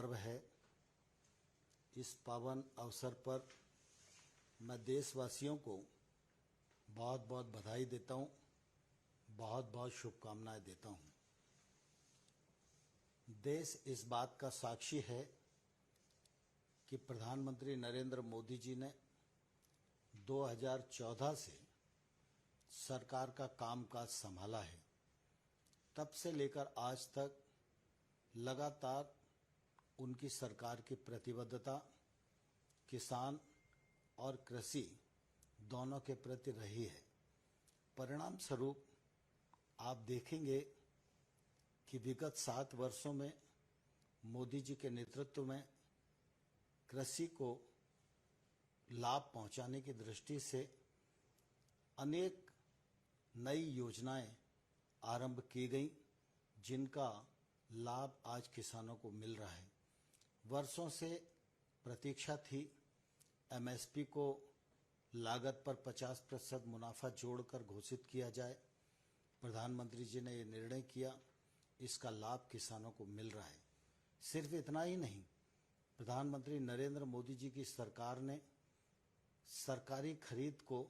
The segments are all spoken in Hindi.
पर्व है। इस पावन अवसर पर मैं देशवासियों को बहुत बहुत बधाई देता हूं, बहुत बहुत शुभकामनाएं देता हूं। देश इस बात का साक्षी है कि प्रधानमंत्री नरेंद्र मोदी जी ने 2014 से सरकार का कामकाज संभाला है। तब से लेकर आज तक लगातार उनकी सरकार की प्रतिबद्धता किसान और कृषि दोनों के प्रति रही है। परिणाम स्वरूप आप देखेंगे कि विगत 7 वर्षों में मोदी जी के नेतृत्व में कृषि को लाभ पहुंचाने की दृष्टि से अनेक नई योजनाएं आरंभ की गई, जिनका लाभ आज किसानों को मिल रहा है। वर्षों से प्रतीक्षा थी एमएसपी को लागत पर 50% मुनाफा जोड़कर घोषित किया जाए। प्रधानमंत्री जी ने ये निर्णय किया, इसका लाभ किसानों को मिल रहा है। सिर्फ इतना ही नहीं, प्रधानमंत्री नरेंद्र मोदी जी की सरकार ने सरकारी खरीद को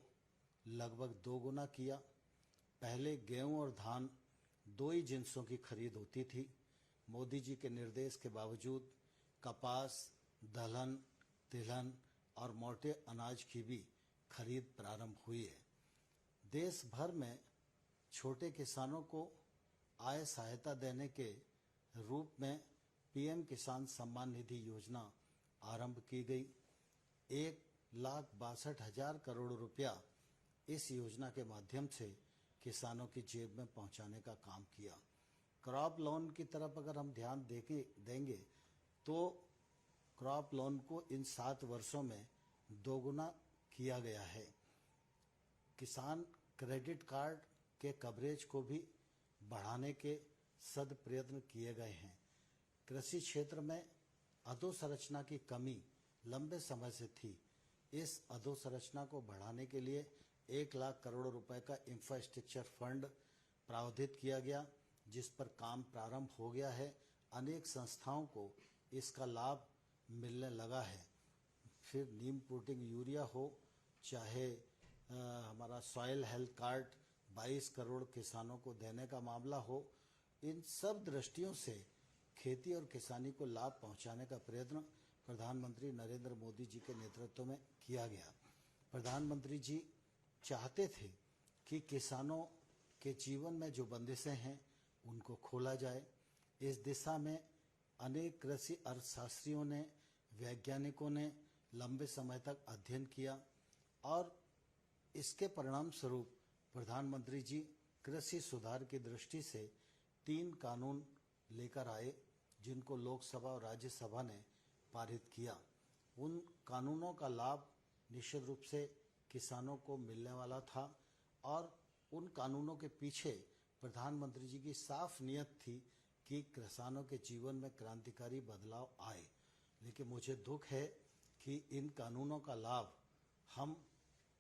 लगभग 2 गुना किया। पहले गेहूं और धान 2 ही जिन्सों की खरीद होती थी। मोदी जी के निर्देश के बावजूद कपास, दलहन, तिलहन और मोटे अनाज की भी खरीद प्रारंभ हुई है। देश भर में छोटे किसानों को आय सहायता देने के रूप में पीएम किसान सम्मान निधि योजना आरंभ की गई। 1,62,000 करोड़ रुपया इस योजना के माध्यम से किसानों की जेब में पहुंचाने का काम किया। क्रॉप लोन की तरफ अगर हम ध्यान देंगे तो क्रॉप लोन को इन 7 वर्षों में 2 गुना किया गया है। किसान क्रेडिट कार्ड के कवरेज को भी बढ़ाने के सद प्रयत्न किए गए हैं। कृषि क्षेत्र में अधोसंरचना की कमी लंबे समय से थी। इस अधोसंरचना को बढ़ाने के लिए 1 लाख करोड़ रुपए का इंफ्रास्ट्रक्चर फंड प्रावधानित किया गया, जिस पर काम प्रारंभ हो गया है। अनेक संस्थाओं को इसका लाभ मिलने लगा है। फिर नीम पुटिंग यूरिया हो, चाहे हमारा सॉइल हेल्थ कार्ड 22 करोड़ किसानों को देने का मामला हो, इन सब दृष्टियों से खेती और किसानी को लाभ पहुंचाने का प्रयत्न प्रधानमंत्री नरेंद्र मोदी जी के नेतृत्व में किया गया। प्रधानमंत्री जी चाहते थे कि किसानों के जीवन में जो बंदिशें हैं उनको खोला जाए। इस दिशा में अनेक कृषि अर्थशास्त्रियों ने, वैज्ञानिकों ने लंबे समय तक अध्ययन किया और इसके परिणाम स्वरूप प्रधानमंत्री जी कृषि सुधार की दृष्टि से 3 कानून लेकर आए, जिनको लोकसभा और राज्यसभा ने पारित किया। उन कानूनों का लाभ निश्चित रूप से किसानों को मिलने वाला था और उन कानूनों के पीछे प्रधानमंत्री जी की साफ नियत थी कि किसानों के जीवन में क्रांतिकारी बदलाव आए। लेकिन मुझे दुख है कि इन कानूनों का लाभ हम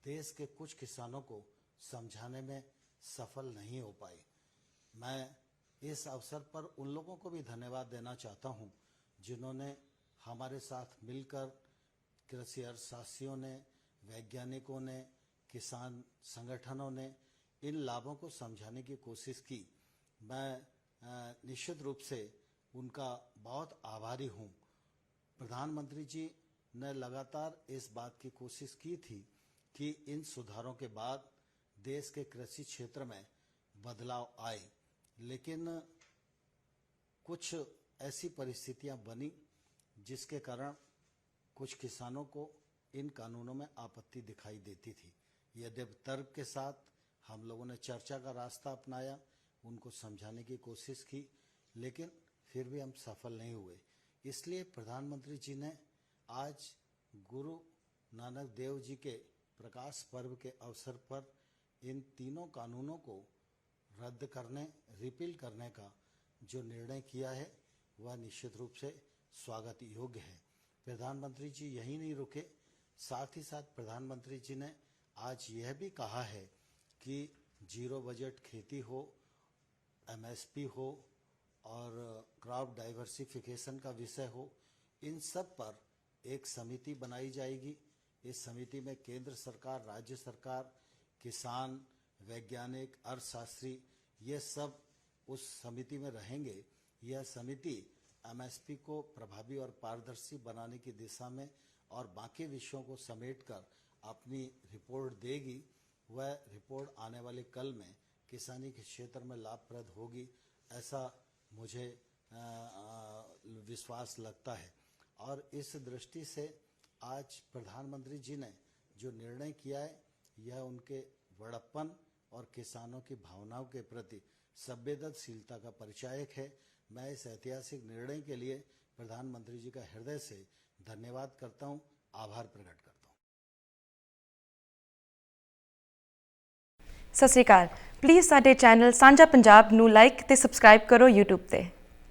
देश के कुछ किसानों को समझाने में सफल नहीं हो पाए। मैं इस अवसर पर उन लोगों को भी धन्यवाद देना चाहता हूं, जिन्होंने हमारे साथ मिलकर कृषि अर्थशास्त्रियों ने, वैज्ञानिकों ने, किसान संगठनों ने इन लाभों को समझाने की कोशिश की। मैं निश्चित रूप से उनका बहुत आभारी हूं। प्रधानमंत्री जी ने लगातार इस बात की कोशिश की थी कि इन सुधारों के बाद देश के कृषि क्षेत्र में बदलाव आए, लेकिन कुछ ऐसी परिस्थितियां बनी जिसके कारण कुछ किसानों को इन कानूनों में आपत्ति दिखाई देती थी। यद्यपि तर्क के साथ हम लोगों ने चर्चा का रास्ता अपनाया, उनको समझाने की कोशिश की, लेकिन फिर भी हम सफल नहीं हुए। इसलिए प्रधानमंत्री जी ने आज गुरु नानक देव जी के प्रकाश पर्व के अवसर पर इन तीनों कानूनों को रद्द करने, रिपील करने का जो निर्णय किया है वह निश्चित रूप से स्वागत योग्य है। प्रधानमंत्री जी यही नहीं रुके, साथ ही साथ प्रधानमंत्री जी ने आज यह भी कहा है कि जीरो बजट खेती हो, एमएसपी हो और क्रॉप डाइवर्सिफिकेशन का विषय हो, इन सब पर एक समिति बनाई जाएगी। इस समिति में केंद्र सरकार, राज्य सरकार, किसान, वैज्ञानिक, अर्थशास्त्री, ये सब उस समिति में रहेंगे। यह समिति एमएसपी को प्रभावी और पारदर्शी बनाने की दिशा में और बाकी विषयों को समेटकर अपनी रिपोर्ट देगी। वह रिपोर्ट आने वाले कल में किसानी के क्षेत्र में लाभप्रद होगी, ऐसा मुझे विश्वास लगता है। और इस दृष्टि से आज प्रधानमंत्री जी ने जो निर्णय किया है, यह उनके बड़प्पन और किसानों की भावनाओं के प्रति संवेदनशीलता का परिचायक है। मैं इस ऐतिहासिक निर्णय के लिए प्रधानमंत्री जी का हृदय से धन्यवाद करता हूं, आभार प्रकट करता हूं। सत श्री अकाल। प्लीज़ साडे चैनल सांझा पंजाब नू लाइक ते सबसक्राइब करो YouTube ते।